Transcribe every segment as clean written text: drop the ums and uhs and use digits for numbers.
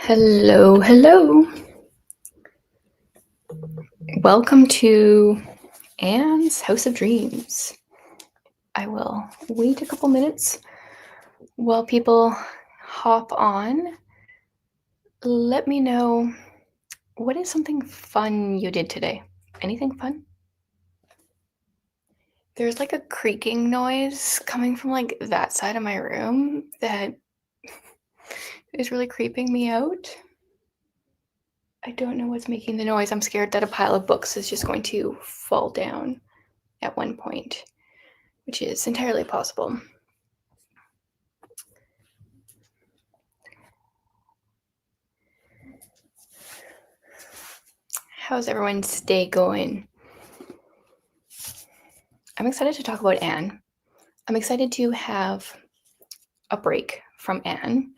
Hello, hello. Welcome to Anne's House of Dreams. I will wait a couple minutes while people hop on. Let me know, what is something fun you did today? Anything fun? There's like a creaking noise coming from like that side of my room that is really creeping me out. I don't know what's making the noise. I'm scared that a pile of books is just going to fall down at one point, which is entirely possible. How's everyone's day going? I'm excited to talk about Anne. I'm excited to have a break from Anne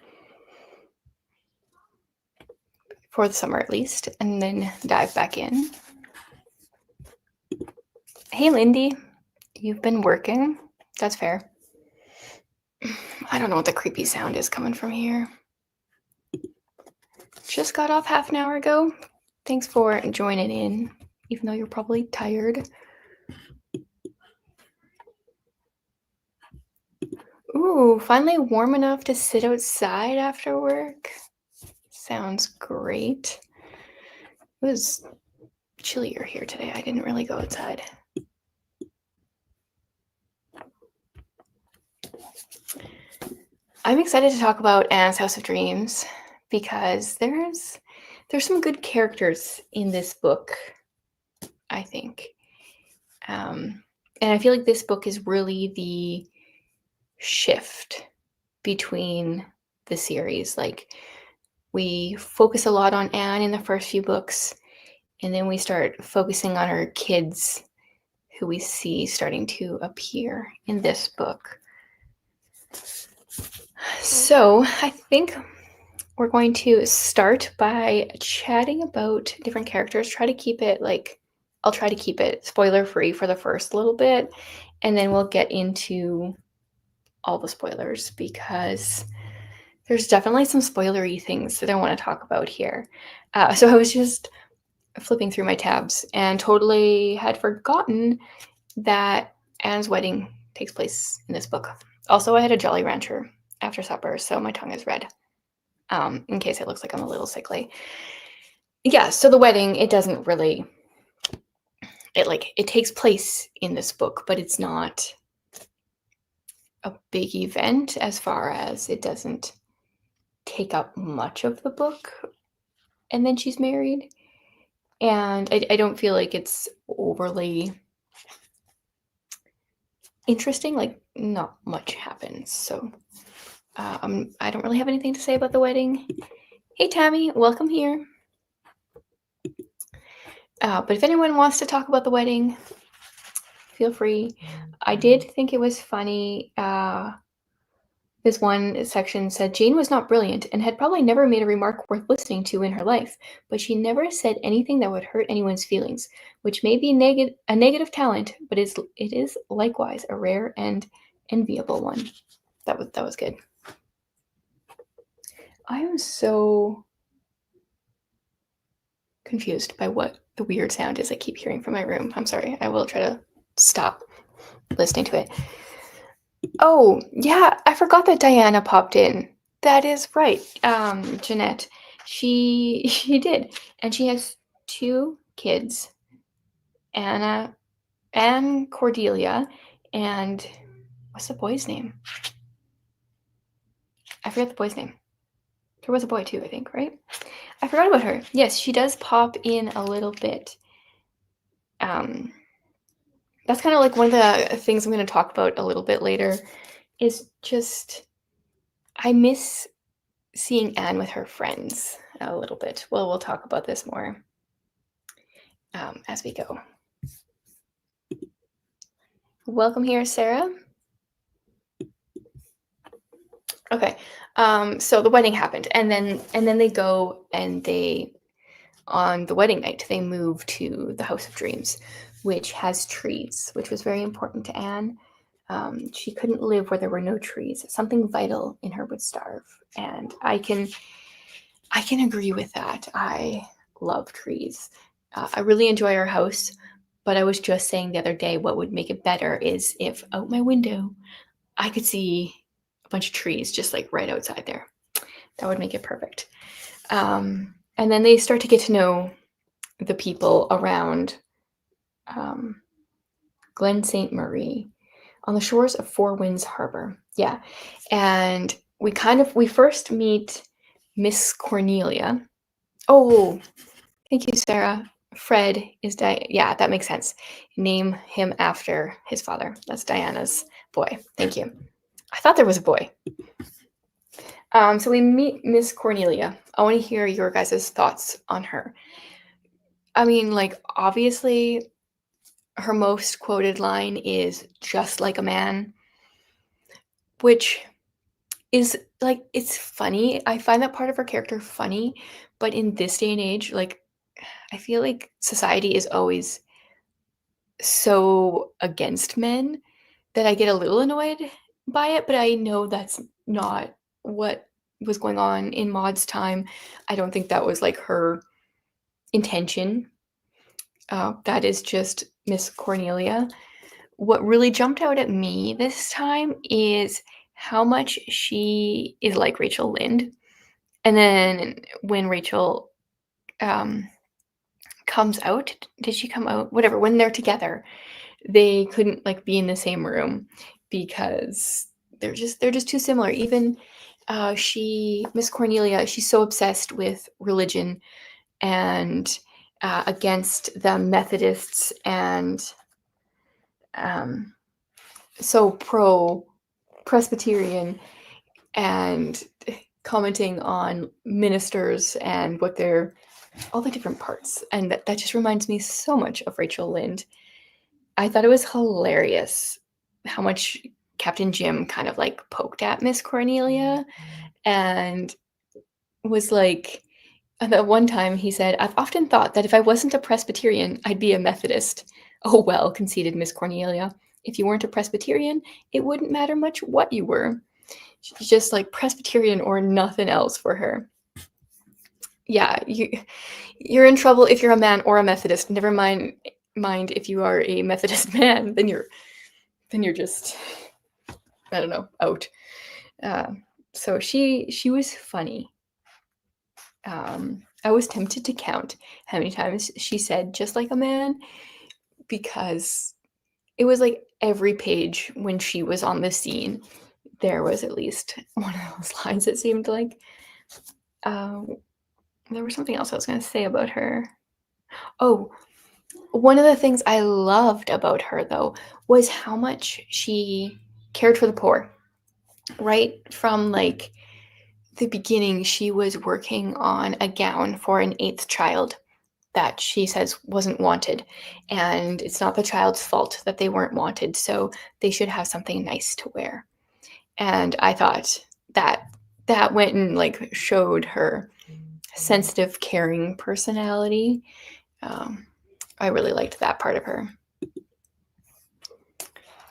for the summer at least, and then dive back in. Hey, Lindy, you've been working? That's fair. I don't know what the creepy sound is coming from here. Just got off half an hour ago. Thanks for joining in, even though you're probably tired. Ooh, finally warm enough to sit outside after work. Sounds great. It was chillier here today. I didn't really go outside. I'm excited to talk about Anne's House of Dreams because there's some good characters in this book, I think. And I feel like this book is really the shift between the series. Like, we focus a lot on Anne in the first few books, and then we start focusing on her kids, who we see starting to appear in this book. So I think we're going to start by chatting about different characters. I'll try to keep it spoiler free for the first little bit, and then we'll get into all the spoilers because there's definitely some spoilery things that I want to talk about here. So I was just flipping through my tabs and totally had forgotten that Anne's wedding takes place in this book. Also, I had a Jolly Rancher after supper, so my tongue is red, in case it looks like I'm a little sickly. Yeah, so the wedding, it doesn't really, it takes place in this book, but it's not a big event as far as it doesn't take up much of the book. And then she's married. And I don't feel like it's overly interesting. Like, not much happens. So I don't really have anything to say about the wedding. Hey, Tammy, welcome here. But if anyone wants to talk about the wedding, feel free. I did think it was funny. This one section said Jane was not brilliant and had probably never made a remark worth listening to in her life, but she never said anything that would hurt anyone's feelings, which may be a negative talent, but it is likewise a rare and enviable one. That was good. I am so confused by what the weird sound is I keep hearing from my room. I'm sorry. I will try to stop listening to it. Oh, yeah, I forgot that Diana popped in. That is right. Jeanette. She did. And she has 2 kids. Anne Cordelia, and what's the boy's name? I forget the boy's name. There was a boy too, I think, right? I forgot about her. Yes, she does pop in a little bit. That's kind of like one of the things I'm going to talk about a little bit later, is just, I miss seeing Anne with her friends a little bit. Well, we'll talk about this more as we go. Welcome here, Sarah. Okay, so the wedding happened, and then they go and on the wedding night, they move to the House of Dreams, which has trees, which was very important to Anne. She couldn't live where there were no trees. Something vital in her would starve. And I I can agree with that. I love trees. I really enjoy our house, but I was just saying the other day what would make it better is if out my window I could see a bunch of trees just like right outside there. That would make it perfect. And then they start to get to know the people around Glen St. Marie on the shores of Four Winds Harbor. Yeah. And we first meet Miss Cornelia. Oh, thank you, Sarah. Fred is yeah, that makes sense. Name him after his father. That's Diana's boy. Thank you. I thought there was a boy. So we meet Miss Cornelia. I want to hear your guys' thoughts on her. I mean, like, obviously, her most quoted line is just like a man, which is like, it's funny. I find that part of her character funny, but in this day and age, like, I feel like society is always so against men that I get a little annoyed by it, but I know that's not what was going on in Maud's time. I don't think that was like her intention. That is just Miss Cornelia. What really jumped out at me this time is how much she is like Rachel Lynde. And then when Rachel comes out, did she come out? Whatever, when they're together, they couldn't like be in the same room because they're just too similar. Even Miss Cornelia, she's so obsessed with religion and against the Methodists and so pro Presbyterian and commenting on ministers and what they're all the different parts. And that just reminds me so much of Rachel Lynde. I thought it was hilarious how much Captain Jim kind of like poked at Miss Cornelia and was like, at one time he said, I've often thought that if I wasn't a Presbyterian, I'd be a Methodist. Oh, well, conceded Miss Cornelia. If you weren't a Presbyterian, it wouldn't matter much what you were. She's just like Presbyterian or nothing else for her. Yeah, you're in trouble if you're a man or a Methodist. Never mind if you are a Methodist man, then you're just, I don't know, out. So she was funny. I was tempted to count how many times she said just like a man because it was like every page when she was on the scene, there was at least one of those lines, it seemed like. There was something else I was going to say about her. Oh, one of the things I loved about her, though, was how much she cared for the poor. Right from like the beginning, she was working on a gown for an 8th child that she says wasn't wanted. And it's not the child's fault that they weren't wanted, so they should have something nice to wear. And I thought that went and like showed her sensitive, caring personality. I really liked that part of her.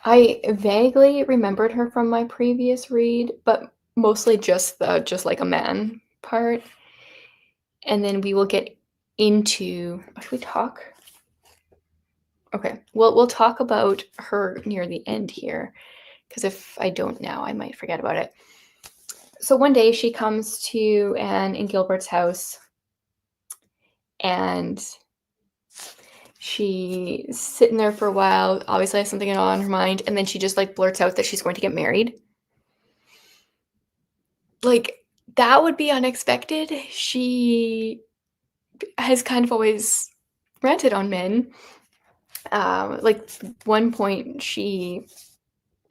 I vaguely remembered her from my previous read, but mostly just the just like a man part. And then we will get into, should we talk? Okay, well, we'll talk about her near the end here, because if I don't now, I might forget about it. So one day she comes to Anne in Gilbert's house, and she's sitting there for a while, obviously has something on her mind, and then she just like blurts out that she's going to get married. Like, that would be unexpected. She has kind of always ranted on men. Like, one point she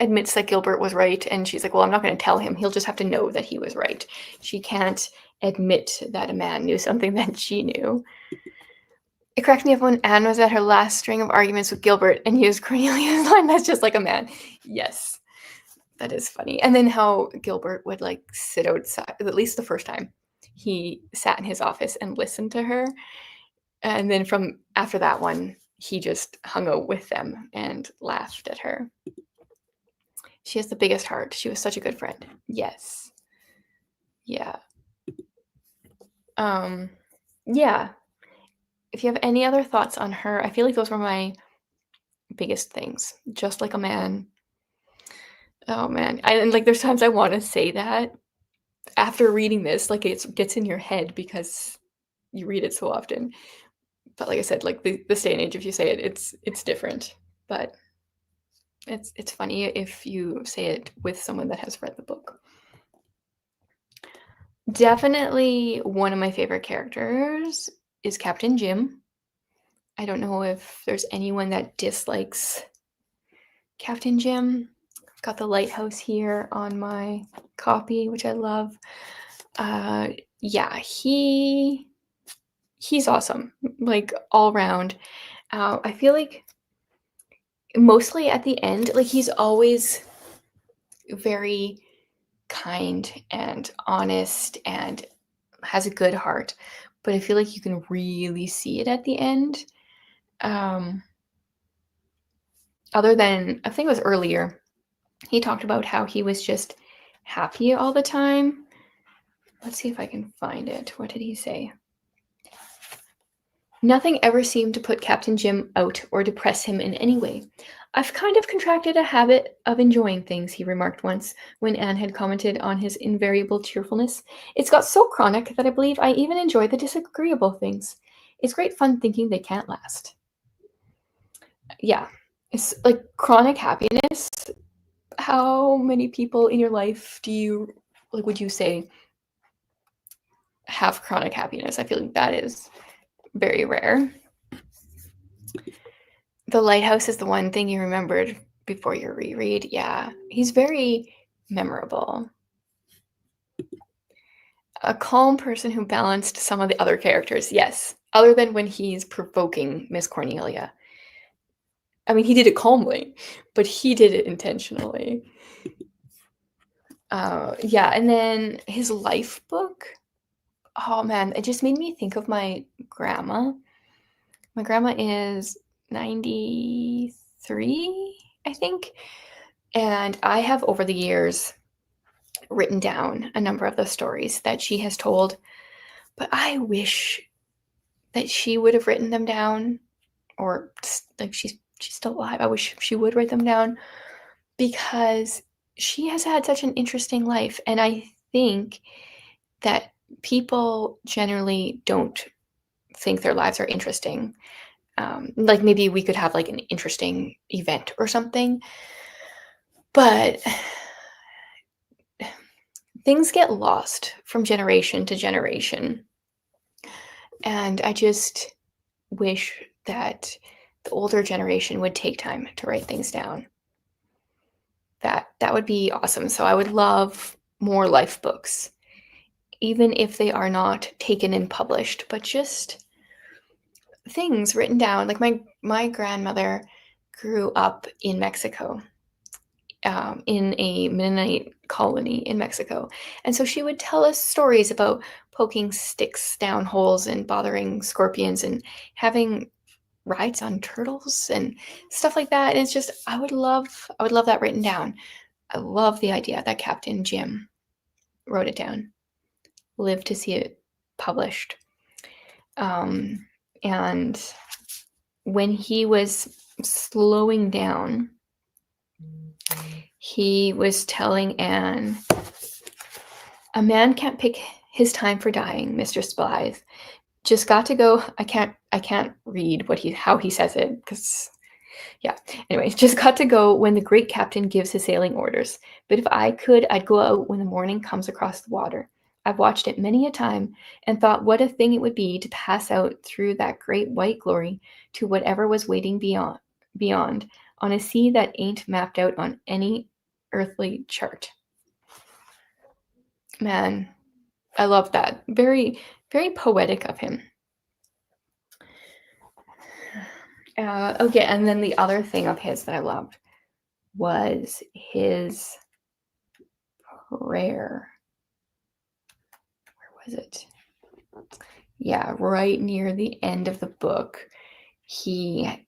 admits that Gilbert was right, and she's like, well, I'm not going to tell him. He'll just have to know that he was right. She can't admit that a man knew something that she knew. It cracked me up when Anne was at her last string of arguments with Gilbert and used Cornelia's line, that's just like a man. Yes, that is funny. And then how Gilbert would like sit outside, at least the first time. He sat in his office and listened to her. And then from after that one, he just hung out with them and laughed at her. She has the biggest heart. She was such a good friend. Yes. Yeah. Yeah. If you have any other thoughts on her, I feel like those were my biggest things. Just like a man. Oh man. And like there's times I want to say that after reading this, like it gets in your head because you read it so often. But like I said, like this day and age, if you say it, it's different. But it's funny if you say it with someone that has read the book. Definitely one of my favorite characters is Captain Jim. I don't know if there's anyone that dislikes Captain Jim. I've got the lighthouse here on my copy, which I love. Uh, yeah, he's awesome, like all around. I feel like mostly at the end, like he's always very kind and honest and has a good heart, but I feel like you can really see it at the end. Um, Other than I think it was earlier, he talked about how he was just happy all the time. Let's see if I can find it. What did he say? Nothing ever seemed to put Captain Jim out or depress him in any way. I've kind of contracted a habit of enjoying things, he remarked once, when Anne had commented on his invariable cheerfulness. It's got so chronic that I believe I even enjoy the disagreeable things. It's great fun thinking they can't last. Yeah, it's like chronic happiness. How many people in your life do you, like, would you say have chronic happiness? I feel like that is very rare. The lighthouse is the one thing you remembered before your reread. Yeah, he's very memorable. A calm person who balanced some of the other characters, yes. Other than when he's provoking Miss Cornelia. I mean, he did it calmly, but he did it intentionally. Yeah, and then his life book. Oh man, it just made me think of my grandma. My grandma is 93, I think. And I have over the years written down a number of the stories that she has told, but I wish that she would have written them down, or like she's still alive. I wish she would write them down because she has had such an interesting life, and I think that people generally don't think their lives are interesting. Like maybe we could have like an interesting event or something, but things get lost from generation to generation. And I just wish that the older generation would take time to write things down. That would be awesome. So I would love more life books, even if they are not taken and published, but just things written down. Like my grandmother grew up in Mexico, in a Mennonite colony in Mexico. And so she would tell us stories about poking sticks down holes and bothering scorpions and having rides on turtles and stuff like that. And it's just I would love that written down. I love the idea that Captain Jim wrote it down, lived to see it published. And when he was slowing down, he was telling Anne, "A man can't pick his time for dying, Mistress Blythe. Just got to go." I can't read how he says it because yeah. Anyway, just got to go when the great captain gives his sailing orders. But if I could, I'd go out when the morning comes across the water. I've watched it many a time and thought what a thing it would be to pass out through that great white glory to whatever was waiting beyond on a sea that ain't mapped out on any earthly chart. Man, I love that. Very, very poetic of him. Okay, and then the other thing of his that I loved was his prayer. Where was it? Yeah, right near the end of the book, he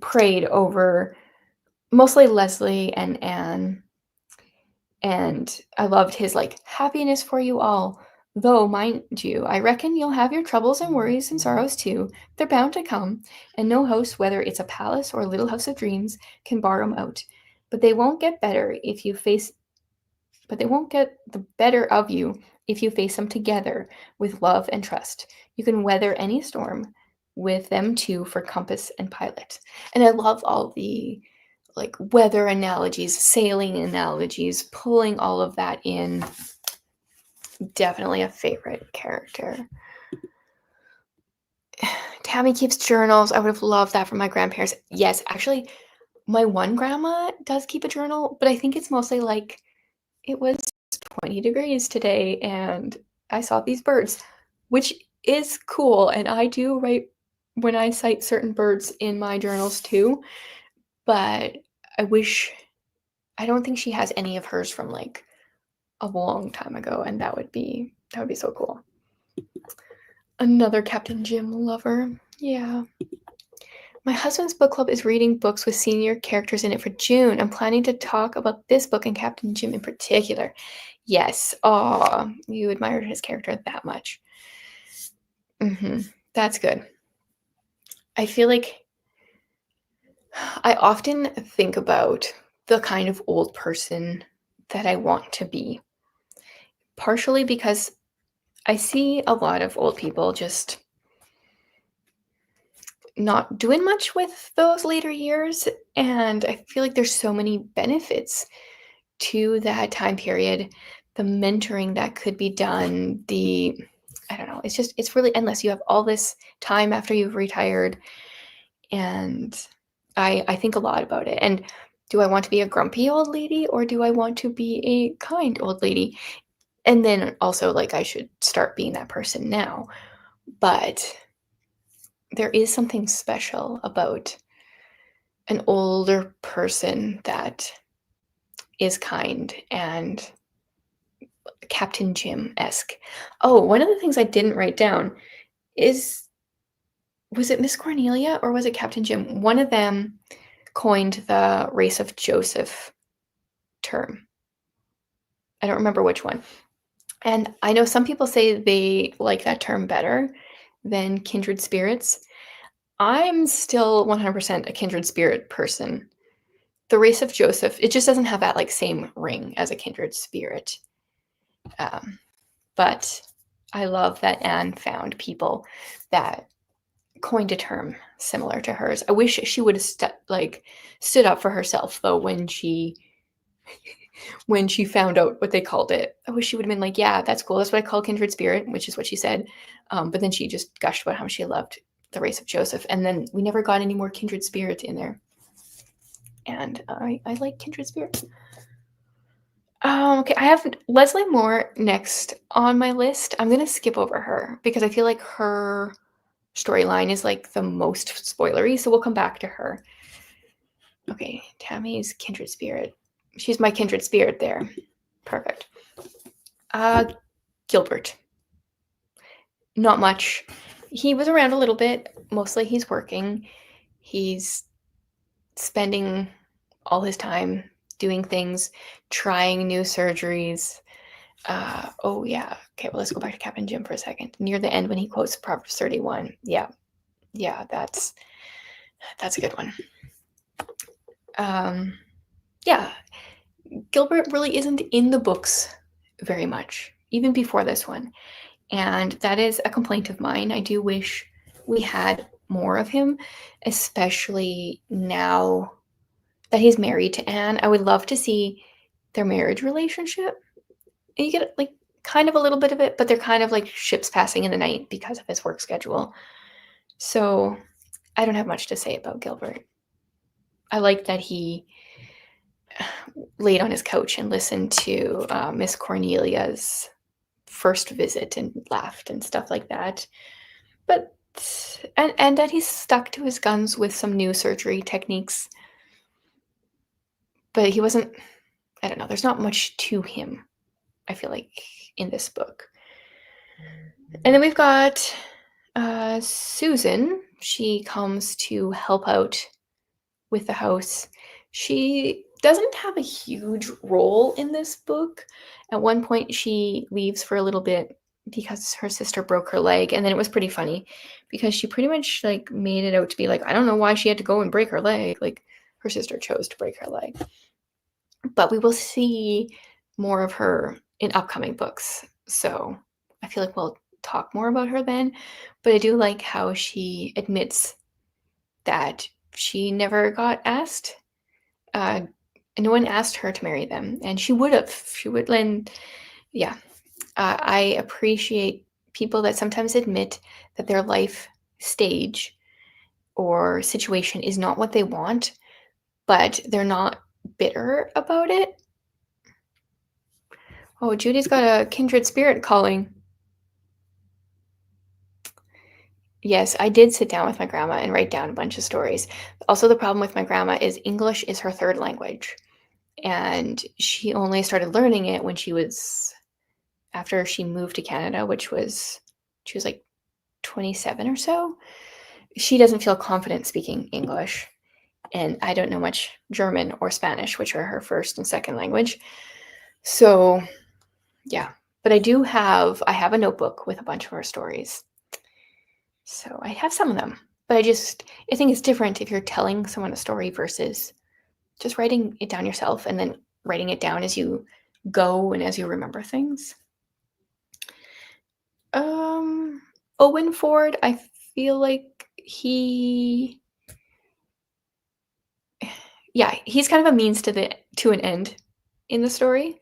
prayed over mostly Leslie and Anne. And I loved his like happiness for you all, Though, mind you, I reckon you'll have your troubles and worries and sorrows too. They're bound to come, and no house, whether it's a palace or a little house of dreams, can bar 'em out. But they won't get better if you face but they won't get the better of you if you face them together with love and trust. You can weather any storm with them too for compass and pilot. And I love all the like weather analogies, sailing analogies, pulling all of that in. Definitely a favorite character. Tammy keeps journals. I would have loved that from my grandparents. Yes, actually, my one grandma does keep a journal, but I think it's mostly like it was 20 degrees today and I saw these birds, which is cool. And I do write when I cite certain birds in my journals too. But I don't think she has any of hers from like a long time ago, and that would be so cool. Another Captain Jim lover. Yeah. My husband's book club is reading books with senior characters in it for June. I'm planning to talk about this book and Captain Jim in particular. Yes. Oh, you admired his character that much. That's good. I feel like I often think about the kind of old person that I want to be. Partially because I see a lot of old people just not doing much with those later years. And I feel like there's so many benefits to that time period. The mentoring that could be done, I don't know, it's really endless. You have all this time after you've retired. And I think a lot about it. And do I want to be a grumpy old lady or do I want to be a kind old lady? And then also, like, I should start being that person now. But there is something special about an older person that is kind and Captain Jim-esque. Oh, one of the things I didn't write down is, was it Miss Cornelia or was it Captain Jim? One of them coined the race of Joseph term. I don't remember which one. And I know some people say they like that term better than kindred spirits. I'm still 100% a kindred spirit person. The race of Joseph, it just doesn't have that like same ring as a kindred spirit. But I love that Anne found people that coined a term similar to hers. I wish she would have stood up for herself though when she found out what they called it. I wish she would have been like, yeah, that's cool. That's what I call kindred spirit, which is what she said. But then she just gushed about how she loved the race of Joseph. And then we never got any more kindred spirit in there. And I like kindred spirit. Okay, I have Leslie Moore next on my list. I'm going to skip over her because I feel like her storyline is like the most spoilery. So we'll come back to her. Okay, Tammy's kindred spirit. She's my kindred spirit there. Perfect. Gilbert. Not much. He was around a little bit. Mostly he's working. He's spending all his time doing things, trying new surgeries. Oh, yeah. Okay, well, let's go back to Captain Jim for a second. Near the end when he quotes Proverbs 31. Yeah, that's a good one. Yeah, Gilbert really isn't in the books very much, even before this one. And that is a complaint of mine. I do wish we had more of him, especially now that he's married to Anne. I would love to see their marriage relationship. And you get like kind of a little bit of it, but they're kind of like ships passing in the night because of his work schedule. So I don't have much to say about Gilbert. I like that he laid on his couch and listened to Miss Cornelia's first visit and laughed and stuff like that. But and that he's stuck to his guns with some new surgery techniques. But he wasn't, I don't know, there's not much to him, I feel like, in this book. And then we've got Susan. She comes to help out with the house. She doesn't have a huge role in this book. At one point, she leaves for a little bit because her sister broke her leg, and then it was pretty funny because she pretty much like made it out to be like, I don't know why she had to go and break her leg. Like her sister chose to break her leg. But we will see more of her in upcoming books. So I feel like we'll talk more about her then. But I do like how she admits that she never got asked. Uh, no one asked her to marry them, and she would have. She would. And yeah, I appreciate people that sometimes admit that their life stage or situation is not what they want, but they're not bitter about it. Oh, Judy's got a kindred spirit calling. Yes, I did sit down with my grandma and write down a bunch of stories. Also, the problem with my grandma is English is her third language. And she only started learning it when she was after she moved to Canada, which was she was like 27 or so. She doesn't feel confident speaking English. And I don't know much German or Spanish, which are her first and second language. So, yeah. But I have a notebook with a bunch of her stories. So I have some of them. But I think it's different if you're telling someone a story versus just writing it down yourself and then writing it down as you go and as you remember things. Owen Ford, I feel like he's kind of a means to an end in the story,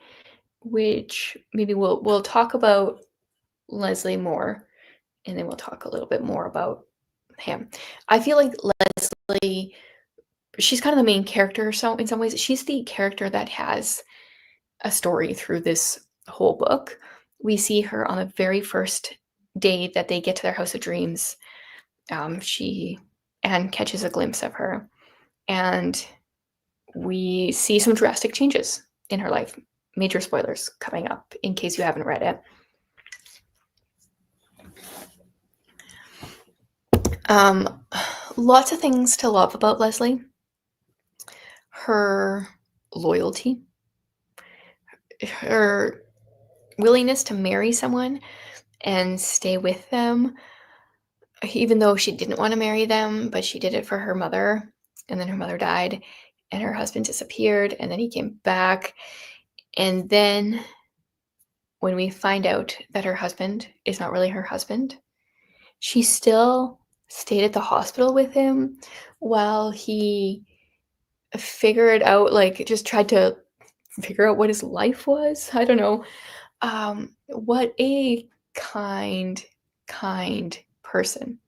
which maybe we'll talk about Leslie more, and then we'll talk a little bit more about him. I feel like Leslie, she's kind of the main character, so in some ways she's the character that has a story through this whole book. We see her on the very first day that they get to their house of dreams. Anne catches a glimpse of her, and we see some drastic changes in her life. Major spoilers coming up in case you haven't read it. Lots of things to love about Leslie. Her loyalty, her willingness to marry someone and stay with them, even though she didn't want to marry them, but she did it for her mother. And then her mother died, and her husband disappeared, and then he came back. And then when we find out that her husband is not really her husband, she still stayed at the hospital with him while he figured out, like, just tried to figure out what his life was. I don't know. What a kind person.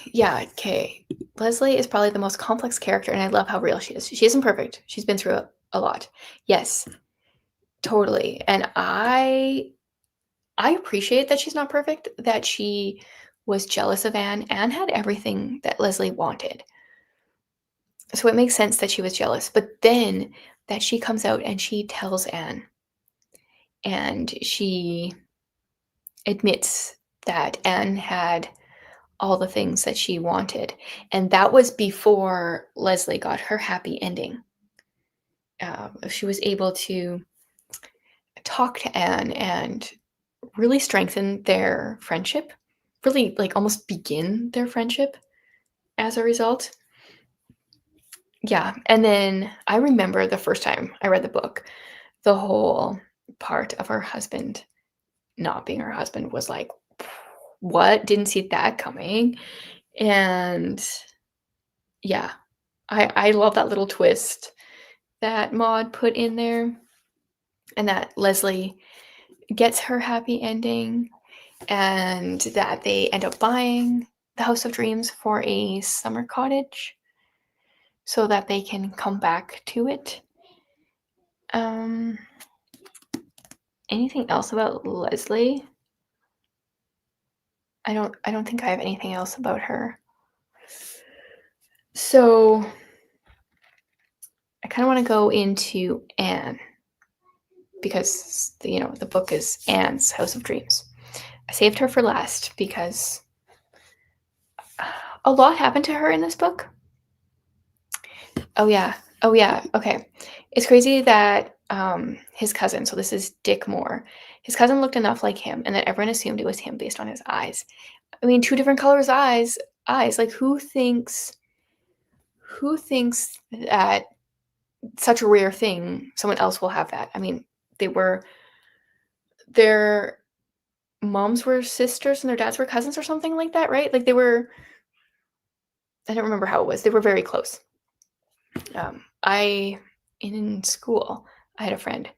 Yeah, okay. Leslie is probably the most complex character, and I love how real she is. She isn't perfect. She's been through a lot. Yes, totally. And I appreciate that she's not perfect, that she was jealous of Anne. Anne had everything that Leslie wanted. So it makes sense that she was jealous. But then that she comes out and she tells Anne, and she admits that Anne had all the things that she wanted. And that was before Leslie got her happy ending. She was able to talk to Anne and really strengthen their friendship, really like almost begin their friendship as a result. Yeah. And then I remember the first time I read the book, the whole part of her husband not being her husband was like, what? Didn't see that coming. And yeah, I love that little twist that Maud put in there, and that Leslie gets her happy ending, and that they end up buying the House of Dreams for a summer cottage so that they can come back to it. Anything else about Leslie? I don't think I have anything else about her. So I kind of want to go into Anne, because the book is Anne's House of Dreams. I saved her for last because a lot happened to her in this book. Oh yeah. Okay. It's crazy that his cousin. So this is Dick Moore. His cousin looked enough like him, and that everyone assumed it was him based on his eyes. I mean, two different colors eyes. Eyes. Like who thinks that such a rare thing someone else will have that? I mean, their moms were sisters and their dads were cousins or something like that, right? Like I don't remember how it was. They were very close. In school, I had a friend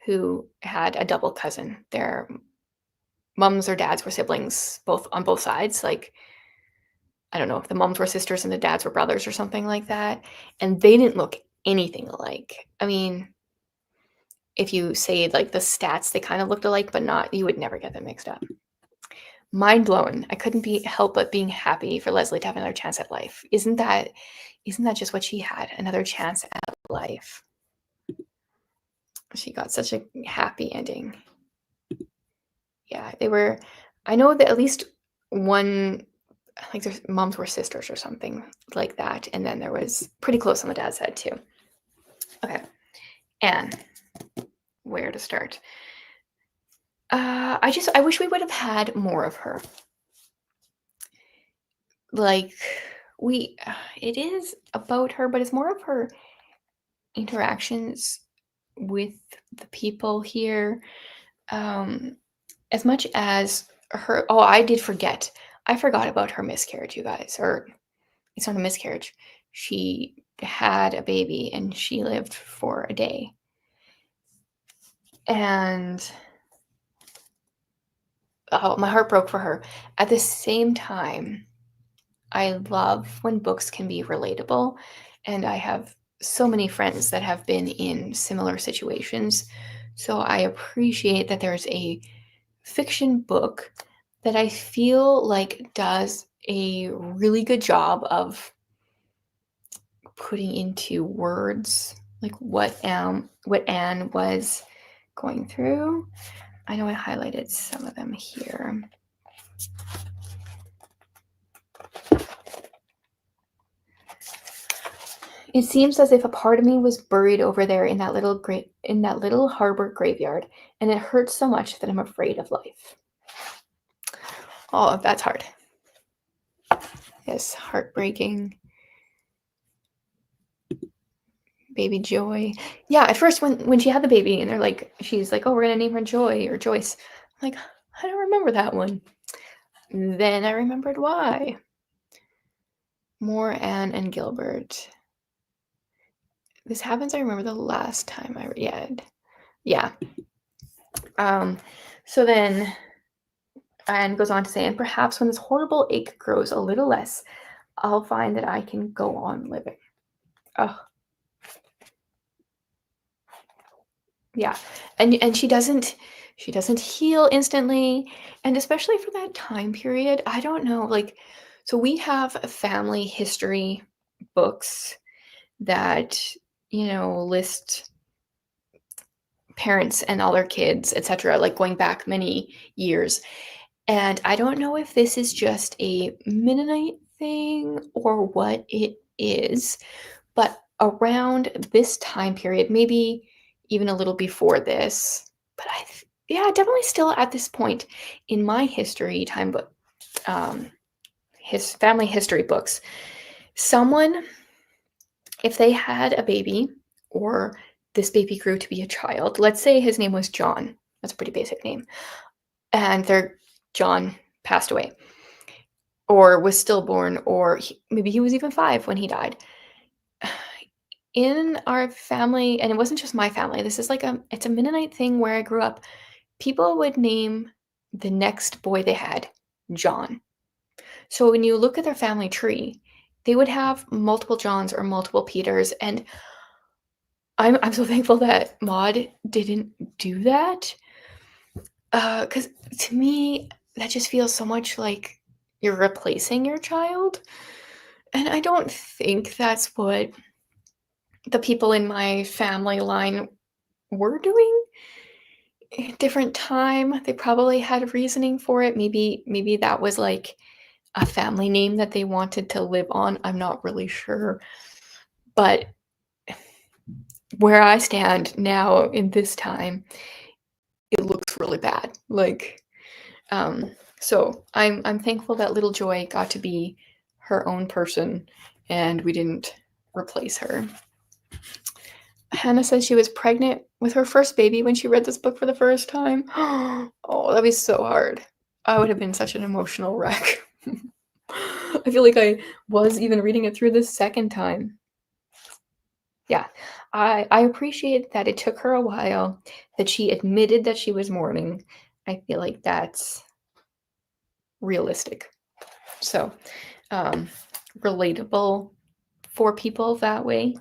who had a double cousin. Their mums or dads were siblings, both on both sides. Like, I don't know if the mums were sisters and the dads were brothers or something like that. And they didn't look anything alike. I mean, if you say like the stats, they kind of looked alike, but not, you would never get them mixed up. Mind blown. I couldn't help but being happy for Leslie to have another chance at life. Isn't that just what she had? Another chance at life. She got such a happy ending. Yeah, I know that at least one, like their moms were sisters or something like that. And then there was pretty close on the dad's side too. Okay. Anne, where to start? I wish we would have had more of her. Like, it is about her, but it's more of her interactions with the people here. As much as her, oh, I forgot about her miscarriage, you guys. Or it's not a miscarriage. She had a baby and she lived for a day. And oh, my heart broke for her. At the same time, I love when books can be relatable. And I have so many friends that have been in similar situations. So I appreciate that there's a fiction book that I feel like does a really good job of putting into words like what Anne was going through. I know I highlighted some of them here. It seems as if a part of me was buried over there in that little harbor graveyard, and it hurts so much that I'm afraid of life. Oh, that's hard. Yes, heartbreaking. Baby Joy. Yeah, at first when she had the baby and she's like, oh, we're gonna name her Joy or Joyce. I'm like, I don't remember that one. Then I remembered why. More Anne and Gilbert. This happens, I remember the last time I read. Yeah. So then Anne goes on to say, and perhaps when this horrible ache grows a little less, I'll find that I can go on living. Oh. Yeah. And she doesn't heal instantly. And especially for that time period, I don't know, like, so we have family history books that, list parents and all their kids, etc., like going back many years. And I don't know if this is just a Mennonite thing or what it is, but around this time period, maybe even a little before this, but definitely still at this point in my history time book, his family history books, someone, if they had a baby or this baby grew to be a child, let's say his name was John, that's a pretty basic name, and John passed away or was stillborn, or maybe he was even 5 when he died. In our family, and it wasn't just my family, this is it's a Mennonite thing where I grew up, people would name the next boy they had John. So when you look at their family tree, they would have multiple Johns or multiple Peters, and I'm so thankful that Maud didn't do that, because to me, that just feels so much like you're replacing your child, and I don't think that's what the people in my family line were doing. Different time, they probably had reasoning for it. Maybe that was like a family name that they wanted to live on. I'm not really sure. But where I stand now in this time, it looks really bad. Like, so I'm thankful that little Joy got to be her own person, and we didn't replace her. Hannah says she was pregnant with her first baby when she read this book for the first time. Oh, that'd be so hard. I would have been such an emotional wreck. I feel like I was even reading it through the second time. Yeah, I appreciate that it took her a while, that she admitted that she was mourning. I feel like that's realistic. So, um, relatable for people that way.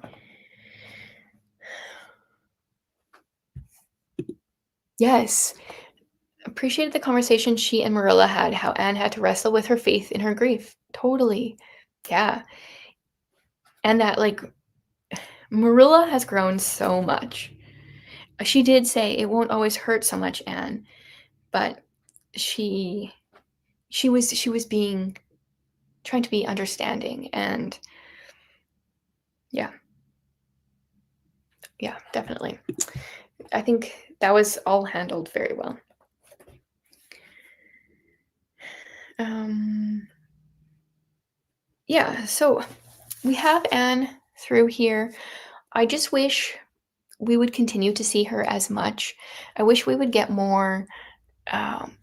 Yes. Appreciated the conversation she and Marilla had, how Anne had to wrestle with her faith in her grief. Totally. Yeah. And that, like, Marilla has grown so much. She did say it won't always hurt so much, Anne, but she was being trying to be understanding, and yeah. Yeah, definitely. I think that was all handled very well. Yeah, so we have Anne through here. I just wish we would continue to see her as much. I wish we would get more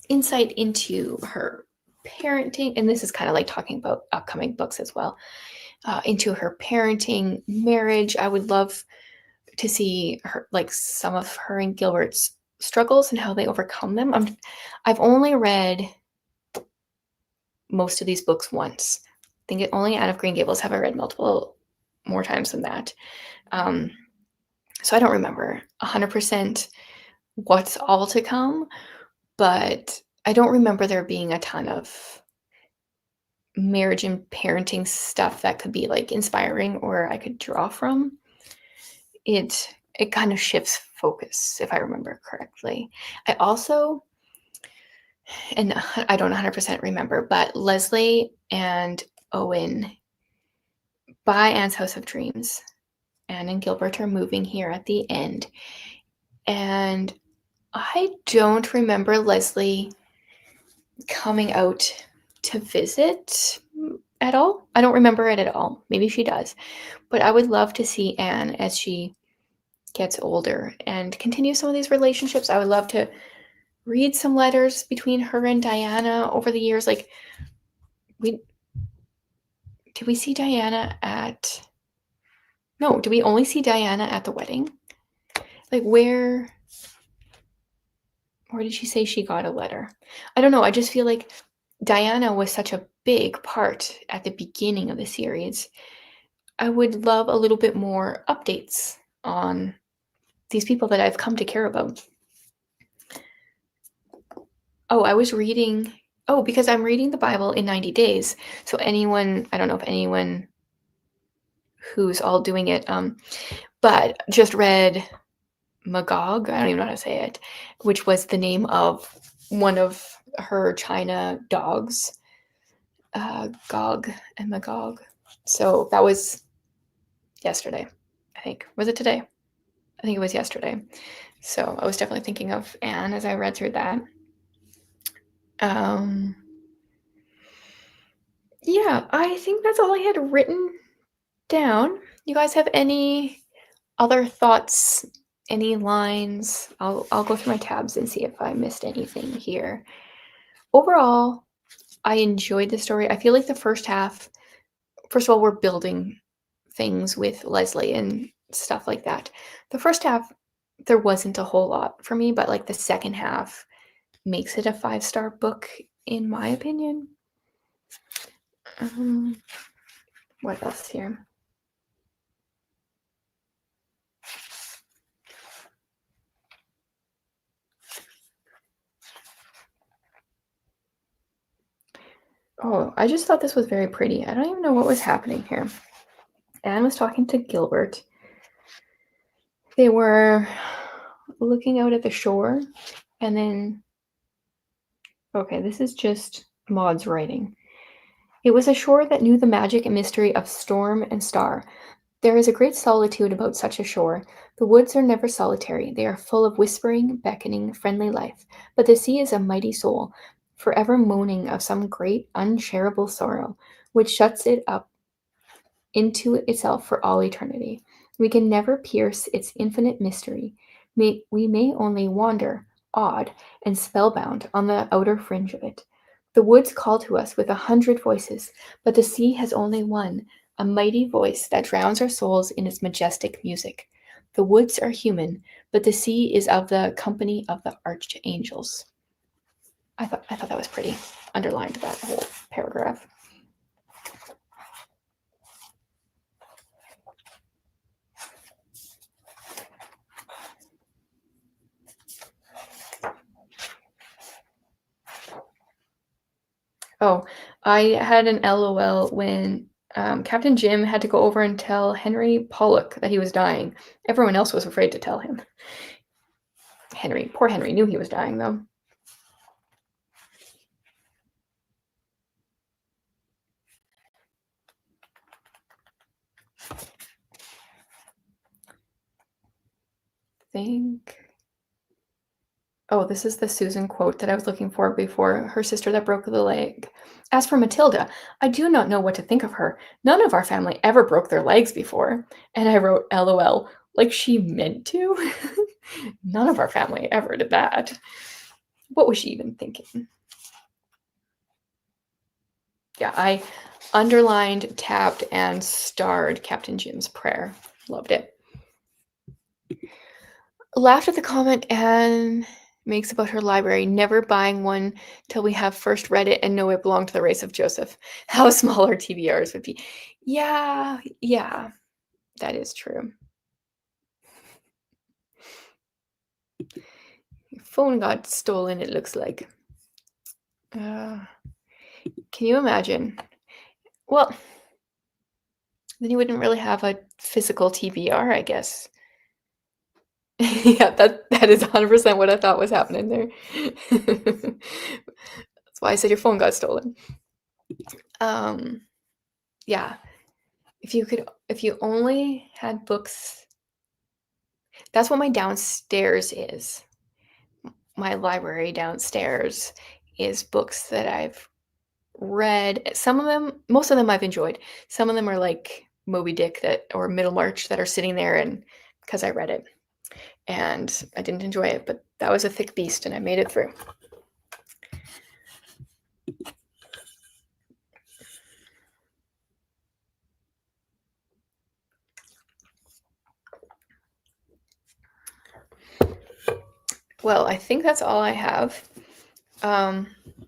insight into her parenting, and this is kind of like talking about upcoming books as well, into her parenting, marriage. I would love to see her, like, some of her and Gilbert's struggles and how they overcome them. I've only read most of these books once. I think only Anne of Green Gables have I read multiple more times than that. So I don't remember 100% what's all to come, but I don't remember there being a ton of marriage and parenting stuff that could be like inspiring or I could draw from. It kind of shifts focus, if I remember correctly. I also, and I don't 100% remember, but Leslie and Owen buy Anne's House of Dreams. Anne and Gilbert are moving here at the end. And I don't remember Leslie coming out to visit at all. I don't remember it at all. Maybe she does. But I would love to see Anne as she gets older and continue some of these relationships. I would love to read some letters between her and Diana over the years. Like, did we see Diana at... No, do we only see Diana at the wedding? Like, where did she say she got a letter? I don't know. I just feel like Diana was such a big part at the beginning of the series. I would love a little bit more updates on these people that I've come to care about. Oh, I was reading... Oh, because I'm reading the Bible in 90 days. So anyone... I don't know if anyone who's all doing it, but just read Magog, I don't even know how to say it, which was the name of one of her China dogs, Gog and Magog. So that was yesterday, I think. Was it today? I think it was yesterday. So I was definitely thinking of Anne as I read through that. Yeah, I think that's all I had written down. You guys have any other thoughts, any lines? I'll go through my tabs and see if I missed anything here. Overall, I enjoyed the story. I feel like the first half, first of all, we're building things with Leslie and stuff like that. The first half, there wasn't a whole lot for me, but like the second half makes it a 5-star book, in my opinion. What else here? Oh, I just thought this was very pretty. I don't even know what was happening here. Anne was talking to Gilbert. They were looking out at the shore, and then... Okay, this is just Maud's writing. It was a shore that knew the magic and mystery of storm and star. There is a great solitude about such a shore. The woods are never solitary. They are full of whispering, beckoning, friendly life. But the sea is a mighty soul, forever moaning of some great, unshareable sorrow, which shuts it up into itself for all eternity. We can never pierce its infinite mystery. We may only wander, awed and spellbound, on the outer fringe of it. The woods call to us with 100 voices, but the sea has only one, a mighty voice that drowns our souls in its majestic music. The woods are human, but the sea is of the company of the archangels. I thought that was pretty. Underlined that whole paragraph. Oh, I had an LOL when Captain Jim had to go over and tell Henry Pollock that he was dying. Everyone else was afraid to tell him. Poor Henry knew he was dying, though. Oh, this is the Susan quote that I was looking for before, her sister that broke the leg. As for Matilda, I do not know what to think of her. None of our family ever broke their legs before. And I wrote LOL, like she meant to. None of our family ever did that. What was she even thinking? Yeah, I underlined, tapped, and starred Captain Jim's prayer. Loved it. Laughed at the comment Anne makes about her library, never buying one till we have first read it and know it belonged to the race of Joseph. How small our TBRs would be. Yeah, that is true. Your phone got stolen, it looks like. Can you imagine? Well, then you wouldn't really have a physical TBR, I guess. Yeah, that is 100% what I thought was happening there. That's why I said your phone got stolen. Yeah. If you only had books, that's what my downstairs is. My library downstairs is books that I've read. Most of them I've enjoyed. Some of them are like Moby Dick or Middlemarch that are sitting there and because I read it. And I didn't enjoy it, but that was a thick beast and I made it through. Well, I think that's all I have.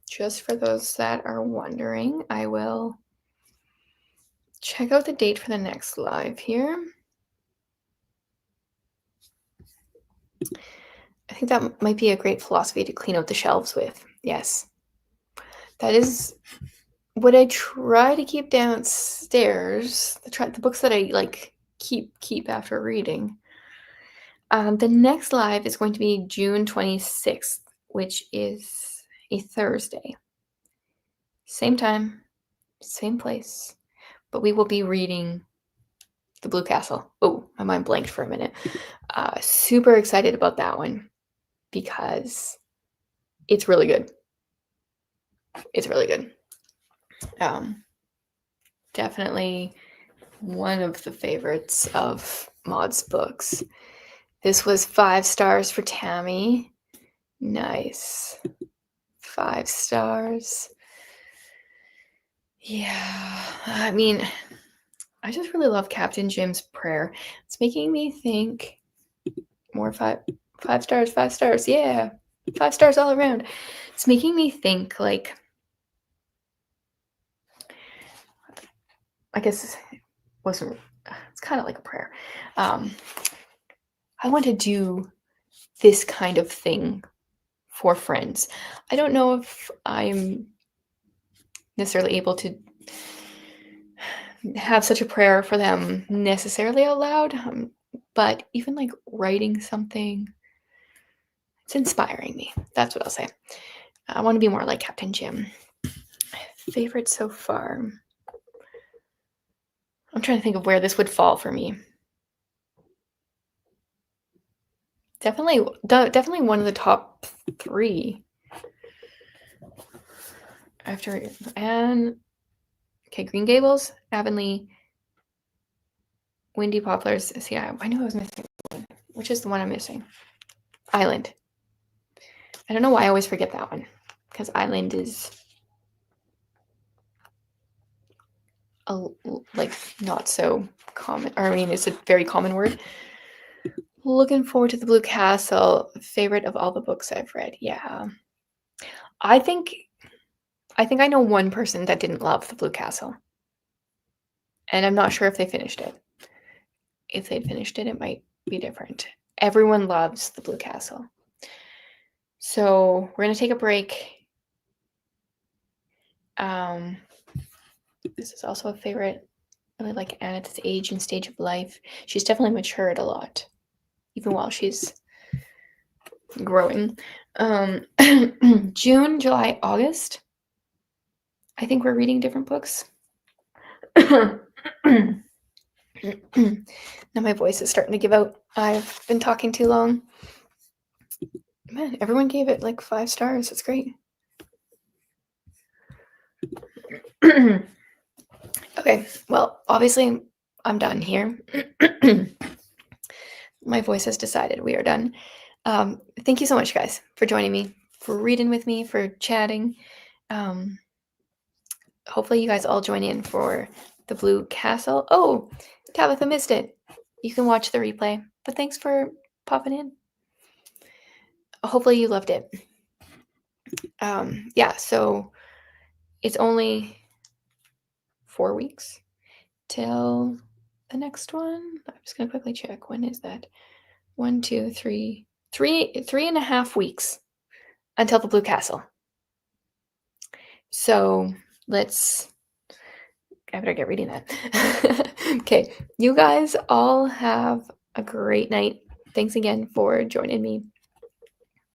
Just for those that are wondering, I will check out the date for the next live here. I think that might be a great philosophy to clean out the shelves with. Yes. That is what I try to keep downstairs. The books that I like keep after reading. The next live is going to be June 26th, which is a Thursday. Same time, same place, but we will be reading The Blue Castle. Oh, my mind blanked for a minute. Super excited about that one because it's really good. It's really good. Definitely one of the favorites of Maud's books. This was 5 stars for Tammy. Nice. 5 stars. Yeah, I mean, I just really love Captain Jim's prayer. It's making me think more 5 stars, 5 stars. Yeah, 5 stars all around. It's making me think like, I guess it's kind of like a prayer. I want to do this kind of thing for friends. I don't know if I'm necessarily able to have such a prayer for them necessarily out loud, but even like writing something, it's inspiring me. That's what I'll say. I want to be more like Captain Jim. Favorite so far. I'm trying to think of where this would fall for me. Definitely one of the top 3. After and okay, Green Gables, Avonlea, Windy Poplars. See, I knew I was missing one. Which is the one I'm missing? Island. I don't know why I always forget that one, because Island is like not so common. Or I mean, it's a very common word. Looking forward to the Blue Castle. Favorite of all the books I've read. Yeah, I think I know one person that didn't love the Blue Castle, and I'm not sure if they finished it. If they'd finished it, it might be different. Everyone loves the Blue Castle. So we're gonna take a break. This is also a favorite. I really like Anna's age and stage of life. She's definitely matured a lot, even while she's growing. June, July, August. I think we're reading different books. Now my voice is starting to give out. I've been talking too long. Man, everyone gave it like 5 stars. It's great. Okay, well, obviously I'm done here. My voice has decided we are done. Thank you so much, guys, for joining me, for reading with me, for chatting. Hopefully you guys all join in for the Blue Castle. Oh, Tabitha missed it. You can watch the replay, but thanks for popping in. Hopefully you loved it. Yeah, so it's only 4 weeks till the next one. I'm just gonna quickly check. When is that? 1, 2, 3, 3.5 weeks until the Blue Castle. So I better get reading that. Okay, you guys all have a great night. Thanks again for joining me.